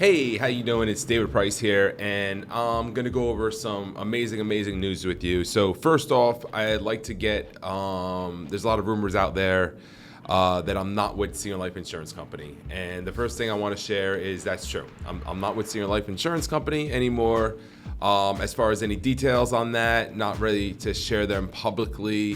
Hey, how you doing? It's David Price here, and I'm gonna go over some amazing news with you. So first off, I'd like to get, there's a lot of rumors out there that I'm not with Senior Life Insurance Company. And the first thing I wanna share is that's true. I'm not with Senior Life Insurance Company anymore. As far as any details on that, not ready to share them publicly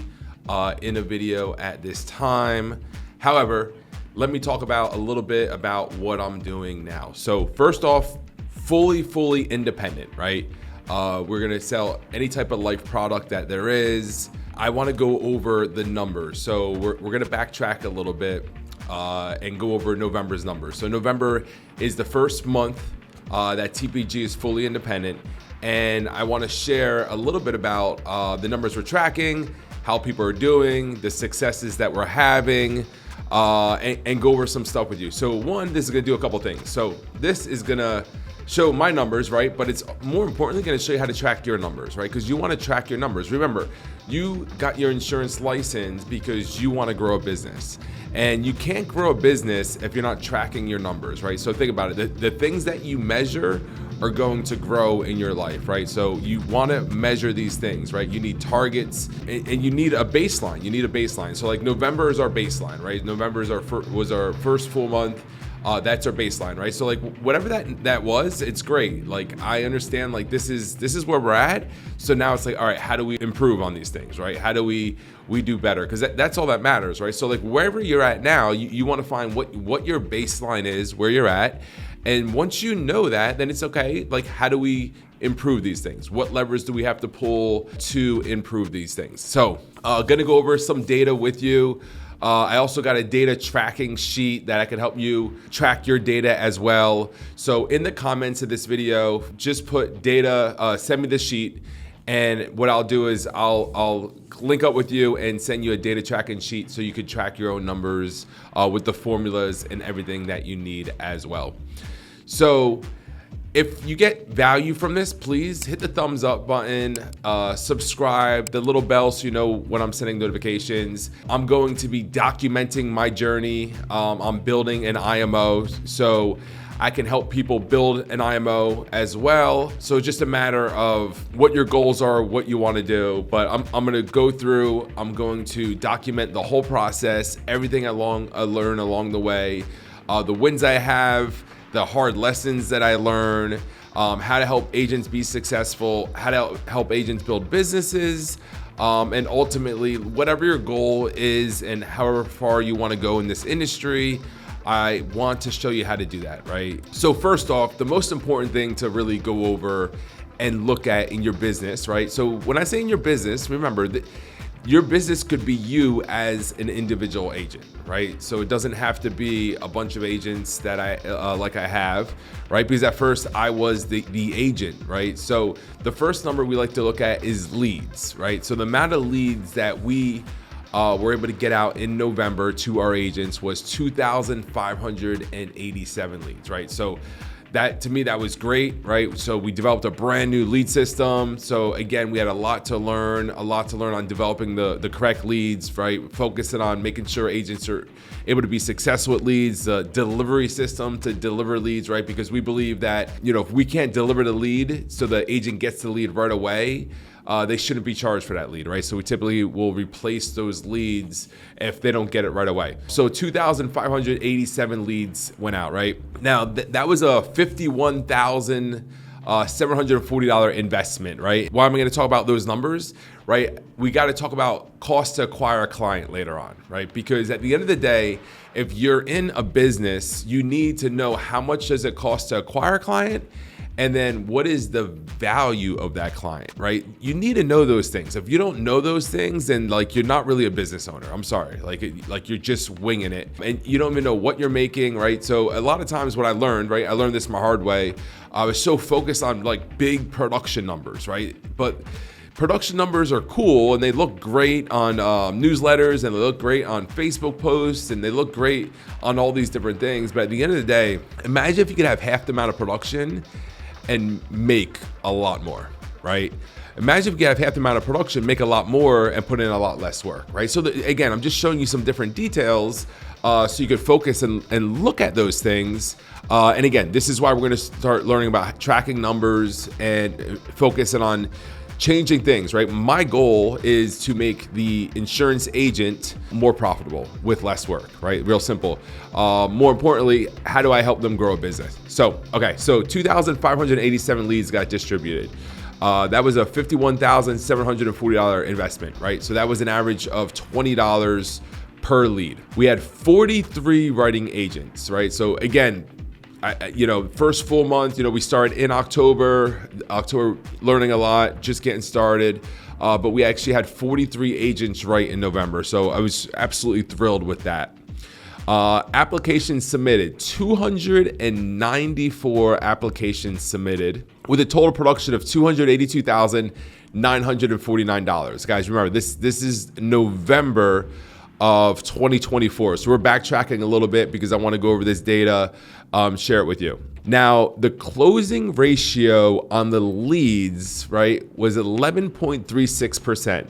in a video at this time. However, let me talk about a little bit about what I'm doing now. So first off, fully independent, right? We're gonna sell any type of life product that there is. I wanna go over the numbers. So we're gonna backtrack a little bit and go over November's numbers. So November is the first month that TPG is fully independent. And I wanna share a little bit about the numbers we're tracking, how people are doing, the successes that we're having, and go over some stuff with you. So one, this is gonna do a couple things. So this is gonna show my numbers, right? But it's more importantly gonna show you how to track your numbers, right? Because you wanna track your numbers. Remember, you got your insurance license because you wanna grow a business. And you can't grow a business if you're not tracking your numbers, right? So think about it. The things that you measure are going to grow in your life, right? So you want to measure these things, right? You need targets and you need a baseline. You need a baseline. So like November is our baseline, right? November is was our first full month. That's our baseline, right? So like whatever that was, it's great. Like I understand like this is where we're at. So now it's like, all right, how do we improve on these things, right? How do we do better? Because that's all that matters, right? So like wherever you're at now, you want to find what your baseline is, where you're at. And once you know that, then it's okay. Like, how do we improve these things? What levers do we have to pull to improve these things? So, gonna go over some data with you. I also got a data tracking sheet that I can help you track your data as well. So in the comments of this video, just put data, send me the sheet. And what I'll do is I'll link up with you and send you a data tracking sheet so you could track your own numbers with the formulas and everything that you need as well. So if you get value from this, please hit the thumbs up button, subscribe, the little bell so you know when I'm sending notifications. I'm going to be documenting my journey. I'm building an IMO, so I can help people build an IMO as well. So it's just a matter of what your goals are, what you want to do. But I'm going to go through, I'm going to document the whole process, everything I learn along the way, the wins I have, the hard lessons that I learn, how to help agents be successful, how to help agents build businesses, and ultimately whatever your goal is and however far you want to go in this industry, I want to show you how to do that, right? So first off, the most important thing to really go over and look at in your business, right? So when I say in your business, remember that your business could be you as an individual agent, right? So it doesn't have to be a bunch of agents that I have, right? Because at first I was the agent, right? So the first number we like to look at is leads, right? So the amount of leads that we were able to get out in November to our agents was 2,587 leads, right? So that to me, that was great, right? So we developed a brand new lead system. So again, we had a lot to learn on developing the correct leads, right? Focusing on making sure agents are able to be successful with leads, the delivery system to deliver leads, right? Because we believe that, if we can't deliver the lead so the agent gets the lead right away, they shouldn't be charged for that lead, right? So we typically will replace those leads if they don't get it right away. So 2,587 leads went out, right? Now that was a $51,740 investment, right? Why am I going to talk about those numbers, right? We got to talk about cost to acquire a client later on, right? Because at the end of the day, if you're in a business, you need to know how much does it cost to acquire a client. And then what is the value of that client, right? You need to know those things. If you don't know those things, then like you're not really a business owner. I'm sorry, like you're just winging it and you don't even know what you're making, right? So a lot of times what I learned, right? I learned this my hard way. I was so focused on like big production numbers, right? But production numbers are cool and they look great on newsletters and they look great on Facebook posts and they look great on all these different things. But at the end of the day, imagine if you could have half the amount of production and make a lot more, right? Imagine if you have half the amount of production, make a lot more, and put in a lot less work, right? So again, I'm just showing you some different details so you could focus and look at those things. And again, this is why we're going to start learning about tracking numbers and focusing on changing things, right? My goal is to make the insurance agent more profitable with less work, right? Real simple. More importantly, how do I help them grow a business? So 2,587 leads got distributed. That was a $51,740 investment, right? So that was an average of $20 per lead. We had 43 writing agents, right? So again, first full month, we started in October, learning a lot, just getting started. But we actually had 43 agents write in November. So I was absolutely thrilled with that. Applications submitted, 294 applications submitted with a total production of $282,949. Guys, remember, this is November of 2024. So we're backtracking a little bit because I want to go over this data, share it with you. Now, the closing ratio on the leads, right, was 11.36%.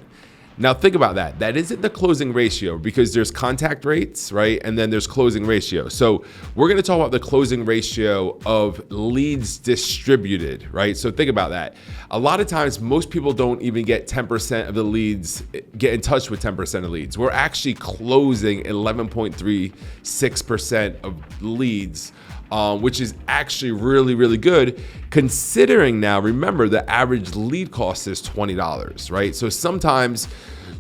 Now think about that. That isn't the closing ratio because there's contact rates, right? And then there's closing ratio. So we're going to talk about the closing ratio of leads distributed, right? So think about that. A lot of times, most people don't even get 10% of the leads, get in touch with 10% of leads. We're actually closing 11.36% of leads, which is actually really, really good considering now, remember, the average lead cost is $20, right? So sometimes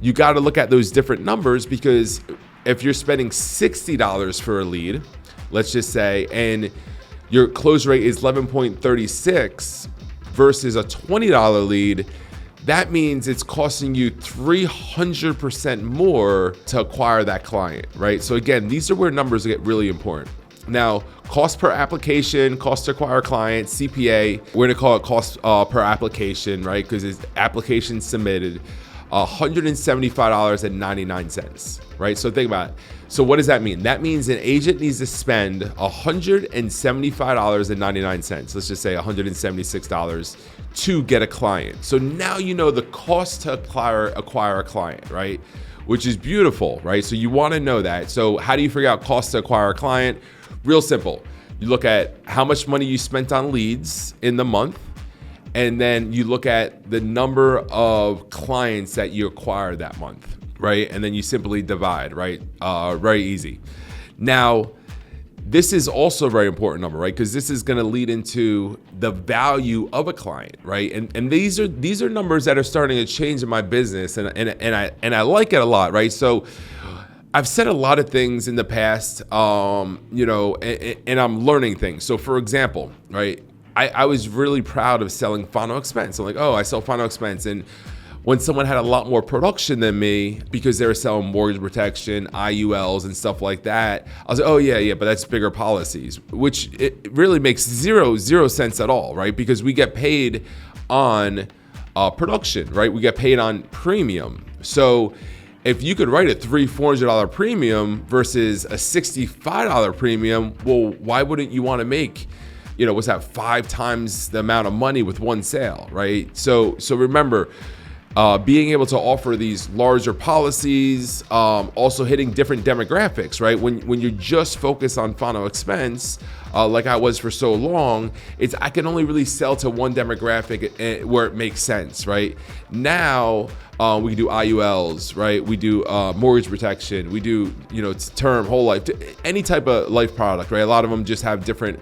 you got to look at those different numbers because if you're spending $60 for a lead, let's just say, and your close rate is 11.36 versus a $20 lead, that means it's costing you 300% more to acquire that client, right? So again, these are where numbers get really important. Now, cost per application, cost to acquire client, CPA, we're gonna call it cost per application, right? Because it's application submitted, $175.99, right? So think about it. So what does that mean? That means an agent needs to spend $175.99. Let's just say $176 to get a client. So now you know the cost to acquire a client, right? Which is beautiful, right? So you wanna know that. So how do you figure out cost to acquire a client? Real simple. You look at how much money you spent on leads in the month, and then you look at the number of clients that you acquired that month, right? And then you simply divide, right? Very easy. Now, this is also a very important number, right? Because this is going to lead into the value of a client, right? And these are numbers that are starting to change in my business, and I like it a lot, right? So I've said a lot of things in the past, and I'm learning things. So for example, right, I was really proud of selling final expense. I'm like, I sell final expense. And when someone had a lot more production than me because they were selling mortgage protection, IULs and stuff like that, I was like, yeah, but that's bigger policies, which it really makes zero sense at all, right? Because we get paid on production, right? We get paid on premium. So if you could write a $300-$400 premium versus a $65 premium, well, why wouldn't you want to make, 5 times the amount of money with one sale, right? So remember, being able to offer these larger policies, also hitting different demographics, right? When you're just focused on final expense, like I was for so long, I can only really sell to one demographic where it makes sense, right? Now, we do IULs, right? We do mortgage protection. We do, term, whole life, any type of life product, right? A lot of them just have different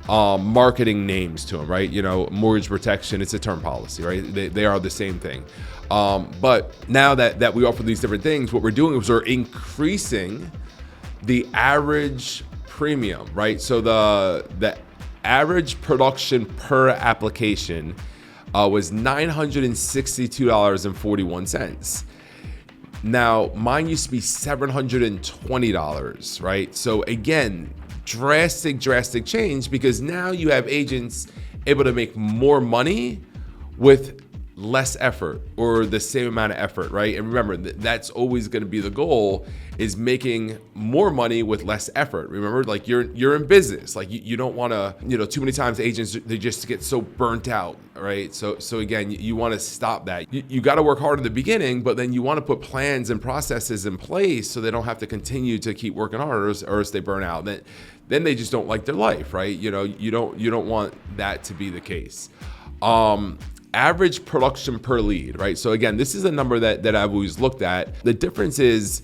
marketing names to them, right? Mortgage protection, it's a term policy, right? They are the same thing. But now that we offer these different things, what we're doing is we're increasing the average premium, right? So the average production per application was $962.41. Now, mine used to be $720, right? So again, drastic change because now you have agents able to make more money with less effort or the same amount of effort, right? And remember, that's always going to be the goal, is making more money with less effort. Remember, like you're in business, like you don't want to, too many times agents, they just get so burnt out, right? So again, you want to stop that. You got to work hard in the beginning, but then you want to put plans and processes in place so they don't have to continue to keep working hard, or else they burn out. Then they just don't like their life, right? You don't want that to be the case. Average production per lead, right? So again, this is a number that I've always looked at. The difference is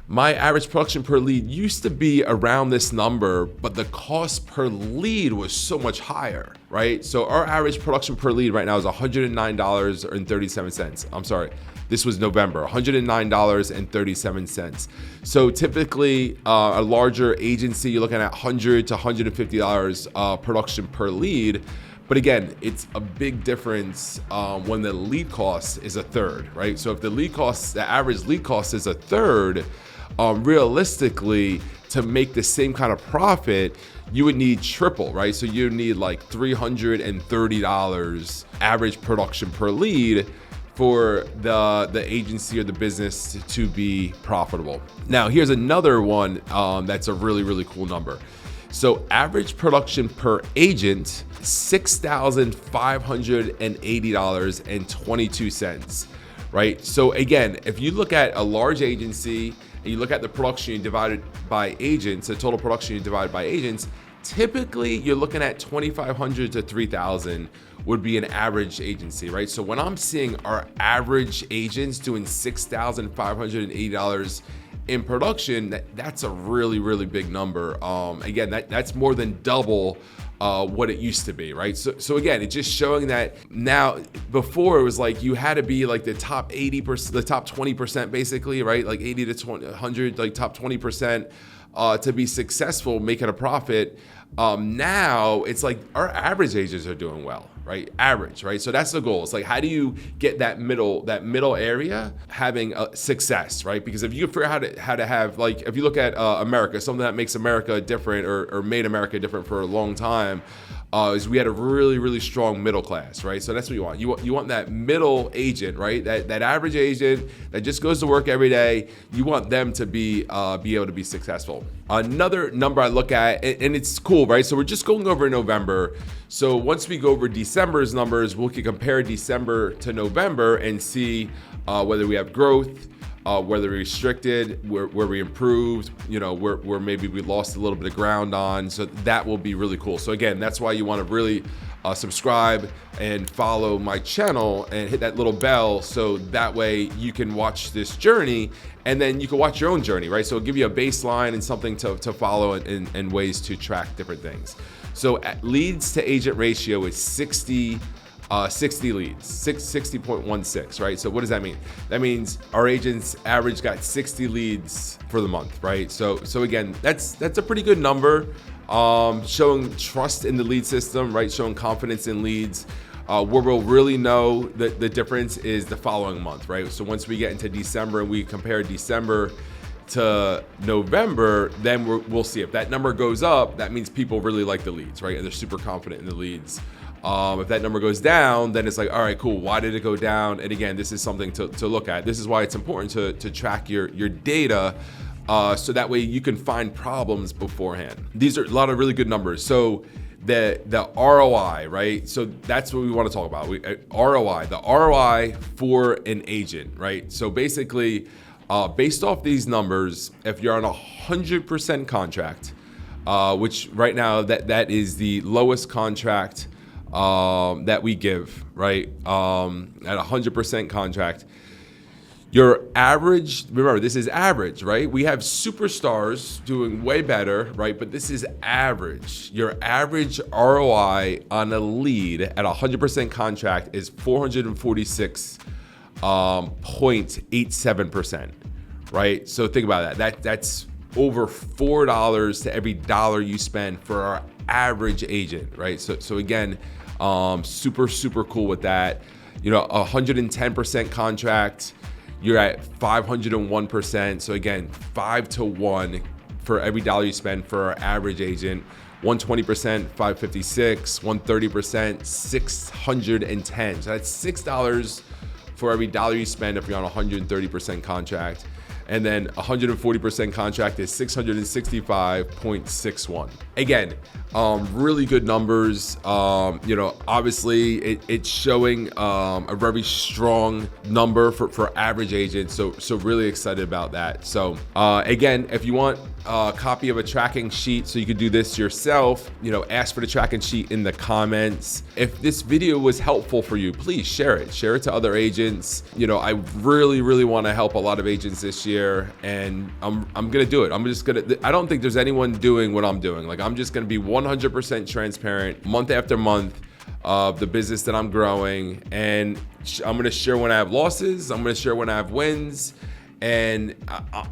my average production per lead used to be around this number, but the cost per lead was so much higher, right? So our average production per lead right now is $109.37. I'm sorry, this was November, $109.37. So typically a larger agency, you're looking at $100 to $150 production per lead. But again, it's a big difference when the lead cost is a third, right? So if the average lead cost is a third, realistically, to make the same kind of profit, you would need triple, right? So you need like $330 average production per lead for the agency or the business to be profitable. Now, here's another one that's a really, really cool number. So average production per agent, $6,580.22, right? So again, if you look at a large agency and you look at the production you divided by agents, the total production you divided by agents, typically you're looking at 2,500 to 3,000 would be an average agency, right? So when I'm seeing our average agents doing $6,580 in production, that's a really, really big number. Again, that's more than double what it used to be, right? So again, it's just showing that now. Before it was like you had to be like the top 80%, the top 20%, basically, right? Like 80 to 100, like top 20% to be successful making a profit. Now it's like our average agents are doing well, right? Average, right? So that's the goal. It's like, how do you get that middle area having a success, right? Because if you figure out how to have, like, if you look at America, something that makes America different or made America different for a long time, is we had a really, really strong middle class, right? So that's what you want. You want that middle agent, right? That average agent that just goes to work every day. You want them to be able to be successful. Another number I look at, and it's cool, right? So we're just going over November. So once we go over December's numbers, we can compare December to November and see whether we have growth, whether we restricted, where we improved, where maybe we lost a little bit of ground on. So that will be really cool. So again, that's why you want to really subscribe and follow my channel and hit that little bell, so that way you can watch this journey and then you can watch your own journey, right? So it'll give you a baseline and something to follow and ways to track different things. So at leads to agent ratio is 60 leads, 60.16, right? So what does that mean? That means our agents average got 60 leads for the month, right? So again, that's a pretty good number, showing trust in the lead system, right? Showing confidence in leads. Where we'll really know the difference is the following month, right? So once we get into December and we compare December to November, then we'll see if that number goes up. That means people really like the leads, right? And they're super confident in the leads. If that number goes down, then it's like, all right, cool. Why did it go down? And again, this is something to look at. This is why it's important to track your data, so that way you can find problems beforehand. These are a lot of really good numbers. So the ROI, right? So that's what we want to talk about. ROI, the ROI for an agent, right? So basically, based off these numbers, if you're on 100% contract, which right now that is the lowest contract that we give, right? At 100% contract, your average, remember, this is average, right? We have superstars doing way better, right? But this is average. Your average ROI on a lead at 100% contract is 446.87%, right? So think about that. That's over $4 to every dollar you spend for our average agent, right? So again, super cool with that. 110% contract, you're at 501%. So again, 5 to 1 for every dollar you spend for our average agent. 120%, 556, 130%, 610. So that's $6 for every dollar you spend if you're on a 130% contract. And then 140% contract is 665.61. Again, really good numbers. Obviously it's showing a very strong number for average agents. So really excited about that. So again, if you want a copy of a tracking sheet so you could do this yourself, ask for the tracking sheet in the comments. If this video was helpful for you, please share it. Share it to other agents. I really want to help a lot of agents this year, and I'm gonna do it. I don't think there's anyone doing what I'm doing. Like, I'm just gonna be 100% transparent month after month of the business that I'm growing, and I'm gonna share when I have losses. I'm gonna share when I have wins. And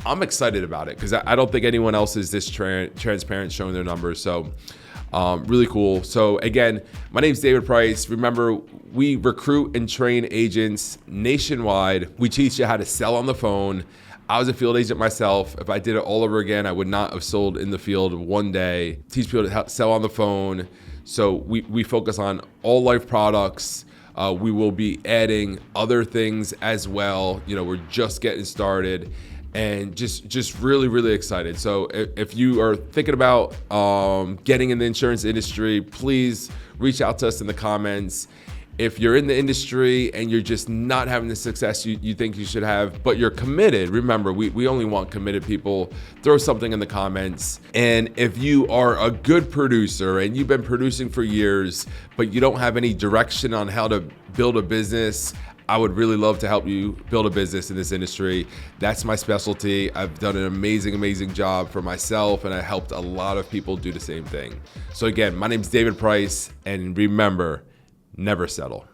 I'm excited about it because I don't think anyone else is this transparent showing their numbers. So really cool. So again, my name's David Price. Remember, we recruit and train agents nationwide. We teach you how to sell on the phone. I was a field agent myself. If I did it all over again, I would not have sold in the field one day. Teach people to sell on the phone. So we focus on all life products. We will be adding other things as well. We're just getting started, and just really excited. So if you are thinking about getting in the insurance industry, please reach out to us in the comments. If you're in the industry and you're just not having the success you think you should have, but you're committed, remember, we only want committed people. Throw something in the comments. And if you are a good producer and you've been producing for years, but you don't have any direction on how to build a business, I would really love to help you build a business in this industry. That's my specialty. I've done an amazing job for myself, and I helped a lot of people do the same thing. So again, my name's David Price, and remember, never settle.